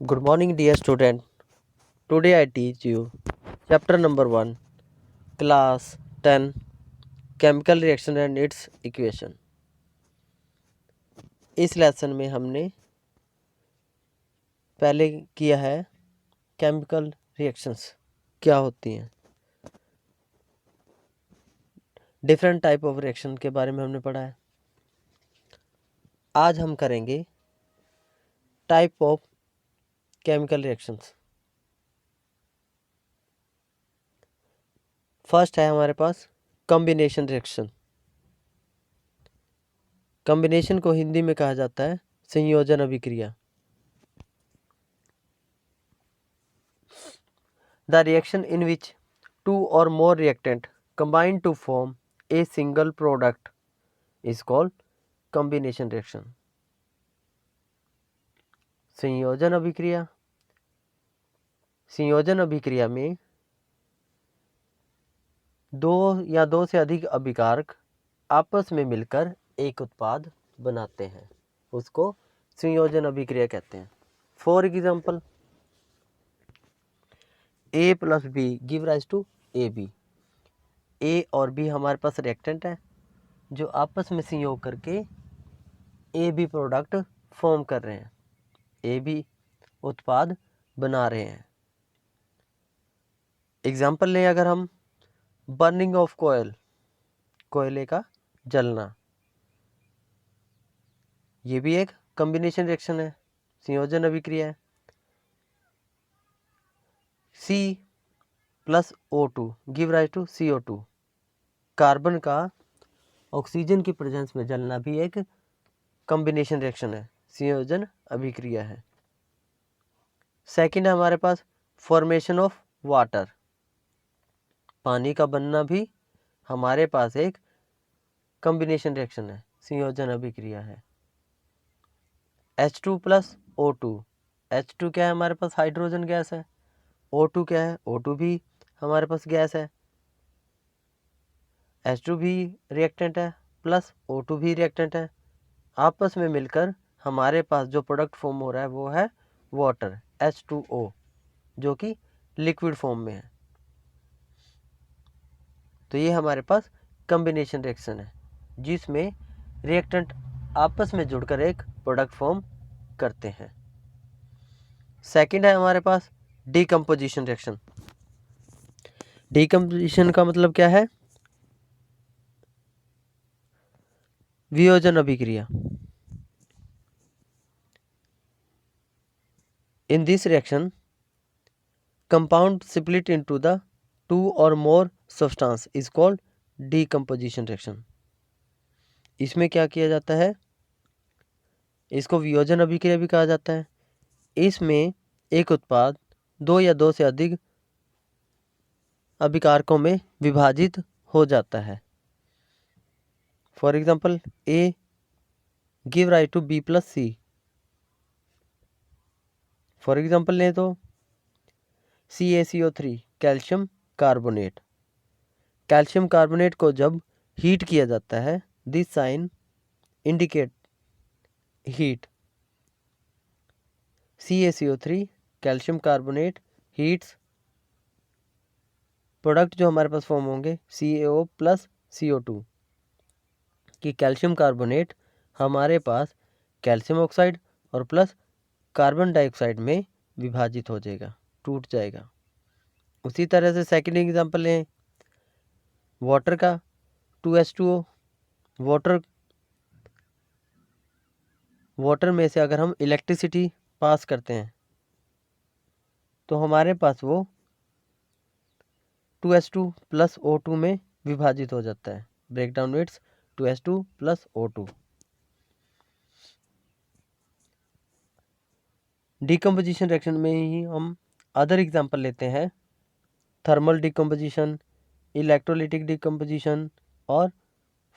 Good morning, dear student. Today I teach you chapter number 1, class 10, chemical reaction and its equation. इस lesson में हमने पहले किया है केमिकल रिएक्शंस क्या होती हैं, डिफरेंट टाइप ऑफ रिएक्शन के बारे में हमने पढ़ा है। आज हम करेंगे type of chemical reactions. First है हमारे पास कॉम्बिनेशन रिएक्शन। कॉम्बिनेशन को हिंदी में कहा जाता है संयोजन अभिक्रिया। The reaction in which two or more reactant combine to form a single product is called combination reaction. संयोजन अभिक्रिया। संयोजन अभिक्रिया में दो या दो से अधिक अभिकारक आपस में मिलकर एक उत्पाद बनाते हैं, उसको संयोजन अभिक्रिया कहते हैं। For example, A plus B give rise to A B. A और बी हमारे पास रिएक्टेंट है जो आपस में संयोग करके ए बी प्रोडक्ट फॉर्म कर रहे हैं, ए बी उत्पाद बना रहे हैं। एग्जाम्पल लें अगर हम, बर्निंग ऑफ कोयल, कोयले का जलना, ये भी एक कॉम्बिनेशन रिएक्शन है, संयोजन अभिक्रिया है। C plus O2 give rise to CO2। Carbon का ऑक्सीजन की प्रेजेंस में जलना भी एक कॉम्बिनेशन रिएक्शन है, संयोजन अभिक्रिया है। सेकंड है हमारे पास फॉर्मेशन ऑफ वाटर। पानी का बनना भी हमारे पास एक कॉम्बिनेशन रिएक्शन है, संयोजन अभिक्रिया है। H2 plus O2। H2 क्या है हमारे पास? हाइड्रोजन गैस है। O2 क्या है? O2 भी हमारे पास गैस है। H2 भी रिएक्टेंट है प्लस O2 भी रिएक्टेंट है। आपस में मिलकर हमारे पास जो प्रोडक्ट फॉर्म हो रहा है वो है वाटर, H2O, जो कि लिक्विड फॉर्म में है। तो ये हमारे पास कॉम्बिनेशन रिएक्शन है जिसमें रिएक्टेंट आपस में जुड़कर एक प्रोडक्ट फॉर्म करते हैं। सेकंड है हमारे पास डीकम्पोजिशन रिएक्शन। डीकम्पोजिशन का मतलब क्या है? वियोजन अभिक्रिया। In this reaction, compound split into the two or more substance is called decomposition reaction. इसमें क्या किया जाता है? इसको वियोजन अभिक्रिया भी कहा जाता है। इसमें एक उत्पाद दो या दो से अधिक अभिकारकों में विभाजित हो जाता है। For example, A give rise to B plus C। For example लें तो CaCO3 calcium carbonate. Calcium carbonate को जब हीट किया जाता है, this sign indicate heat. CaCO3 calcium carbonate heats, product जो हमारे पास फॉर्म होंगे CaO प्लस CO2 कि कैल्शियम कार्बोनेट हमारे पास कैल्शियम ऑक्साइड और प्लस कार्बन डाइऑक्साइड में विभाजित हो जाएगा, टूट जाएगा। उसी तरह से सेकंड एग्जांपल लें वाटर का, 2H2O। वाटर में से अगर हम इलेक्ट्रिसिटी पास करते हैं तो हमारे पास वो 2H2 प्लस O2 में विभाजित हो जाता है। Breakdown it's 2H2 plus O2। Decomposition reaction में ही हम अदर एग्जांपल लेते हैं, थर्मल डिकम्पोजिशन, इलेक्ट्रोलिटिक डिकम्पोजिशन और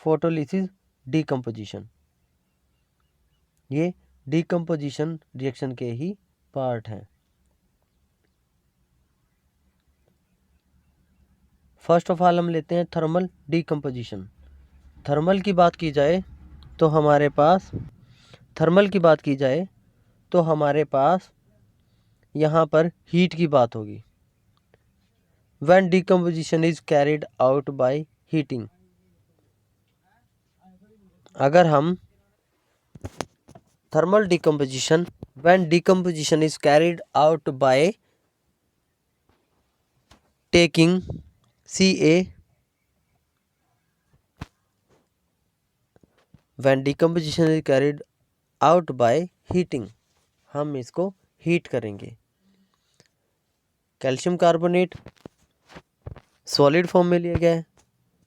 फोटोलिसिस डिकम्पोजिशन। ये डिकम्पोजिशन रिएक्शन के ही पार्ट हैं। फर्स्ट ऑफ ऑल हम लेते हैं थर्मल डिकम्पोजिशन। थर्मल की बात की जाए तो हमारे पास यहाँ पर हीट की बात होगी। When decomposition is carried out by heating, अगर हम thermal decomposition, when decomposition is carried out by taking Ca, when decomposition is carried out by heating, हम इसको हीट करेंगे। कैल्शियम कार्बोनेट सॉलिड फॉर्म में लिया गया है,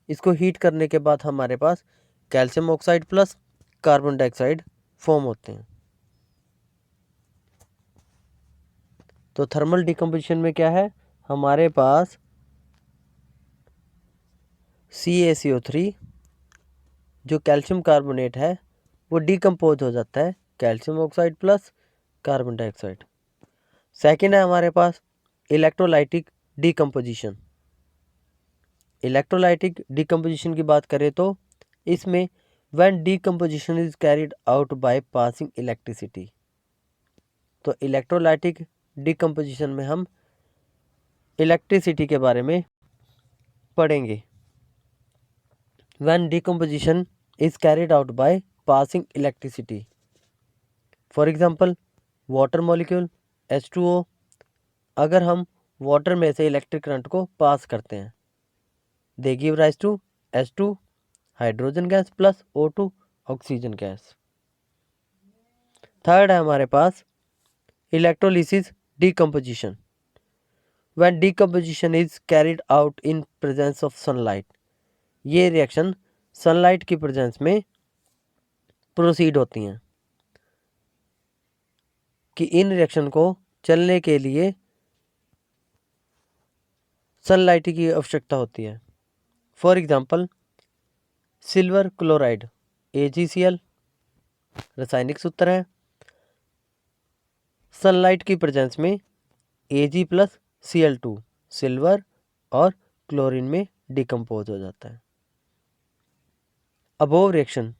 इसको हीट करने के बाद हमारे पास calcium oxide plus carbon dioxide form होते हैं। तो थर्मल डिकम्पोजिशन में क्या है, हमारे पास CaCO3 जो कैल्शियम कार्बोनेट है वो डिकम्पोज हो जाता है calcium oxide plus carbon dioxide. Second है हमारे पास इलेक्ट्रोलाइटिक डिकम्पोजिशन। इलेक्ट्रोलाइटिक डिकम्पोजिशन की बात करें तो इसमें when decomposition is carried out by passing electricity, तो इलेक्ट्रोलाइटिक डिकम्पोजिशन में हम इलेक्ट्रिसिटी के बारे में पढ़ेंगे। When decomposition is carried out by passing electricity, for example water molecule H2O, अगर हम वाटर में से इलेक्ट्रिक करंट को पास करते हैं, they give rise to H2 hydrogen gas plus O2 oxygen gas. Third है हमारे पास electrolysis decomposition. When decomposition is carried out in presence of sunlight, ये रिएक्शन सनलाइट की प्रेजेंस में प्रोसीड होती हैं कि इन रिएक्शन को चलने के लिए सनलाइट की आवश्यकता होती है। For example silver chloride AgCl रासायनिक सूत्र है, सनलाइट की प्रेजेंस में Ag प्लस Cl2 सिल्वर और क्लोरीन में डिकम्पोज हो जाता है। Above reaction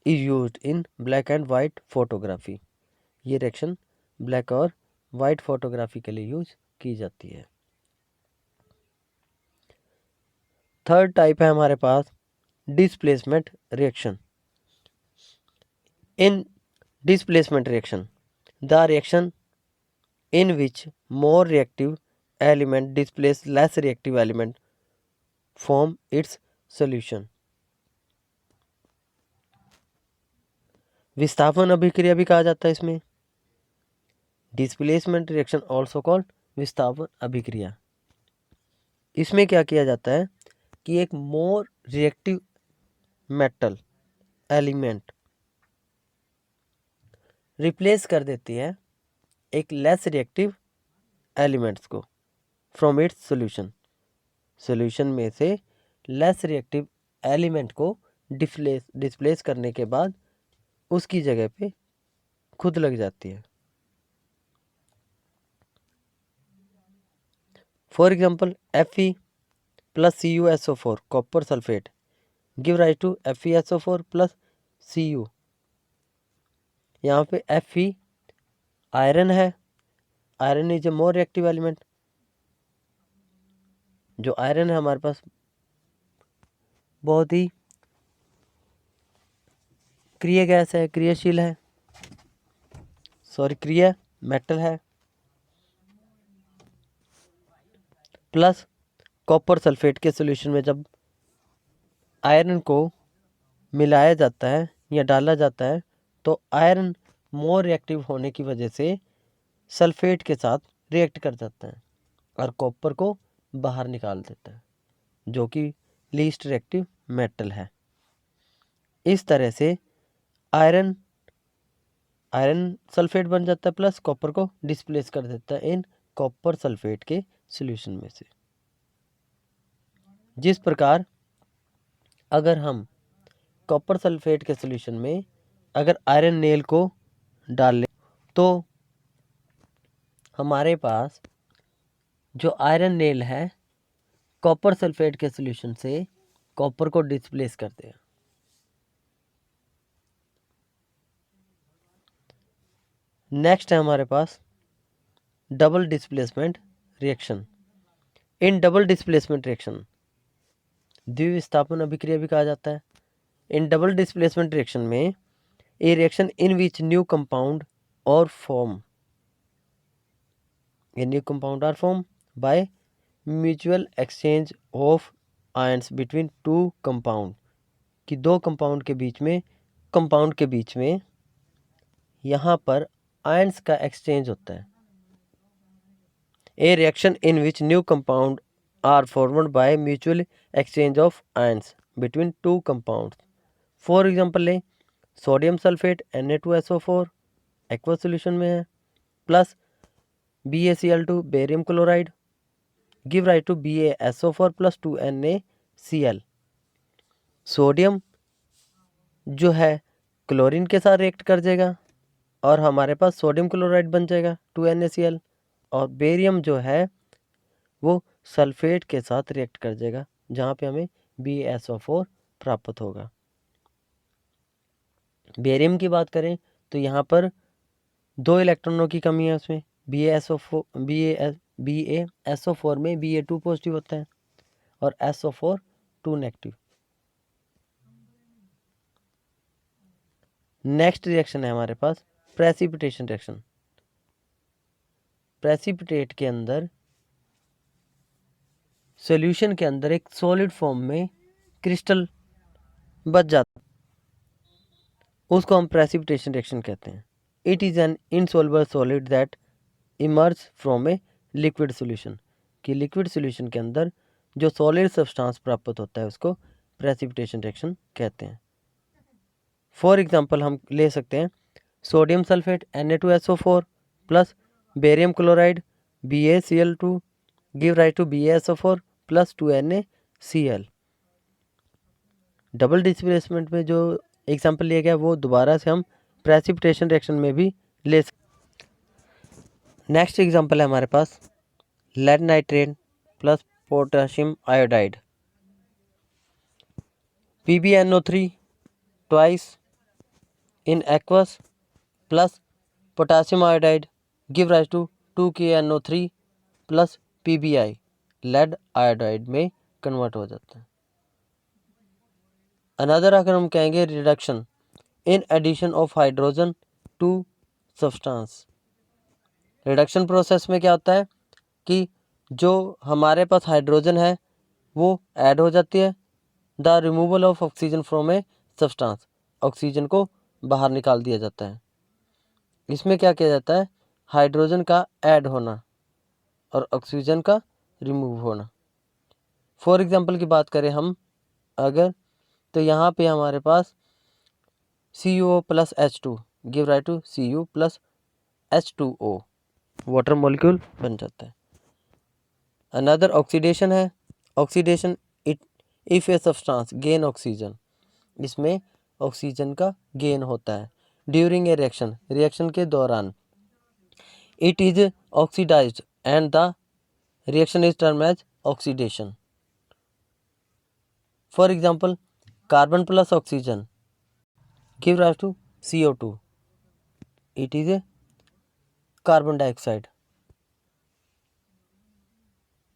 is used in black and white photography, ये रिएक्शन ब्लैक और वाइट फोटोग्राफी के लिए यूज की जाती है। थर्ड टाइप है हमारे पास displacement reaction. In displacement reaction, the reaction in which more reactive element displace less reactive element form its solution। विस्थापन अभिक्रिया भी कहा जाता है इसमें, डिस्प्लेसमेंट रिएक्शन ऑल्सो कॉल्ड विस्थापन अभिक्रिया। इसमें क्या किया जाता है कि एक more reactive metal element replace कर देती है एक लेस रिएक्टिव एलिमेंट्स को फ्रॉम इट्स सॉल्यूशन, सॉल्यूशन में से लेस रिएक्टिव एलिमेंट को डिस्प्लेस करने के बाद उसकी जगह पे खुद लग जाती है। For example Fe plus CuSO4 copper sulphate give rise to FeSO4 plus Cu। यहाँ पे Fe आयरन है, iron is a more reactive element. जो आयरन है हमारे पास बहुत ही क्रिया गैस है, क्रियाशील है, क्रिया मेटल है, प्लस कॉपर सल्फेट के सॉल्यूशन में जब आयरन को मिलाया जाता है या डाला जाता है तो आयरन मोर रिएक्टिव होने की वजह से सल्फेट के साथ रिएक्ट कर जाता है और कॉपर को बाहर निकाल देता है, जो कि लीस्ट रिएक्टिव मेटल है। इस तरह से आयरन सल्फेट बन जाता है प्लस कॉपर को डिस्प्लेस कर देता है इन कॉपर सल्फेट के सॉल्यूशन में से। जिस प्रकार अगर हम कॉपर सल्फेट के सॉल्यूशन में अगर आयरन नेल को डाल लें तो हमारे पास जो आयरन नेल है कॉपर सल्फेट के सॉल्यूशन से कॉपर को डिस्प्लेस करते हैं। नेक्स्ट है हमारे पास double displacement reaction. In double displacement reaction द्विविस्थापन अभिक्रिया भी कहा जाता है। इन डबल डिस्प्लेसमेंट रिएक्शन में a reaction in which new compound और form a new compound are form by mutual exchange of ions between two compound, कि दो कंपाउंड के बीच में यहाँ पर आयन्स का एक्सचेंज होता है। A reaction in which new compound are formed by mutual exchange of ions between two compounds. For example लें, sodium sulphate Na2SO4 aqua solution में है, plus BaCl2 barium chloride give right to BaSO4 plus 2NaCl। Sodium जो है chlorine के साथ react कर जाएगा और हमारे पास सोडियम क्लोराइड बन जाएगा 2NaCl, और बेरियम जो है वो सल्फेट के साथ रिएक्ट कर जाएगा जहाँ पे हमें BaSO4 प्राप्त होगा। बेरियम की बात करें तो यहाँ पर 2 इलेक्ट्रॉनों की कमी है उसमें। BaSO4 में Ba2 पॉजिटिव होता है और SO4 2 नेगेटिव। नेक्स्ट रिएक्शन है हमारे पास प्रेसिपिटेशन रिएक्शन। प्रेसिपिटेट के अंदर सॉल्यूशन के अंदर एक सॉलिड फॉर्म में क्रिस्टल बच जाता है, उसको हम प्रेसिपिटेशन रिएक्शन कहते हैं। It is an insoluble solid that emerge from a liquid solution, कि लिक्विड सॉल्यूशन के अंदर जो सॉलिड सब्सटेंस प्राप्त होता है उसको प्रेसिपिटेशन रिएक्शन कहते हैं। फॉर एग्जांपल हम ले सकते हैं sodium sulphate Na2SO4 plus barium chloride BaCl2 give right to BaSO4 plus 2NaCl। Double displacement में जो एग्जांपल लिया गया वो दोबारा से हम प्रेसिपिटेशन रिएक्शन में भी ले सकते। नेक्स्ट एग्जांपल है हमारे पास lead nitrate plus potassium iodide PbNO3 twice in aqueous plus potassium iodide give rise to 2KNO3 plus PbI, lead iodide में कन्वर्ट हो जाता है। अनदर अगर हम कहेंगे reduction in addition of hydrogen to substance. Reduction process में क्या होता है कि जो हमारे पास हाइड्रोजन है वो ऐड हो जाती है। The removal of oxygen from a substance, oxygen को बाहर निकाल दिया जाता है। इसमें क्या किया जाता है, हाइड्रोजन का ऐड होना और ऑक्सीजन का रिमूव होना। फॉर एग्जांपल की बात करें हम अगर, तो यहाँ पे हमारे पास CuO plus H2 give right to Cu plus H2O, water molecule बन जाता है। अनदर ऑक्सीडेशन है, oxidation if a substance gain oxygen, इसमें ऑक्सीजन का गेन होता है। ड्यूरिंग ए रिएक्शन, रिएक्शन के दौरान it is oxidised and the reaction is term as oxidation. For example carbon plus oxygen give rise to CO2, it is a carbon dioxide.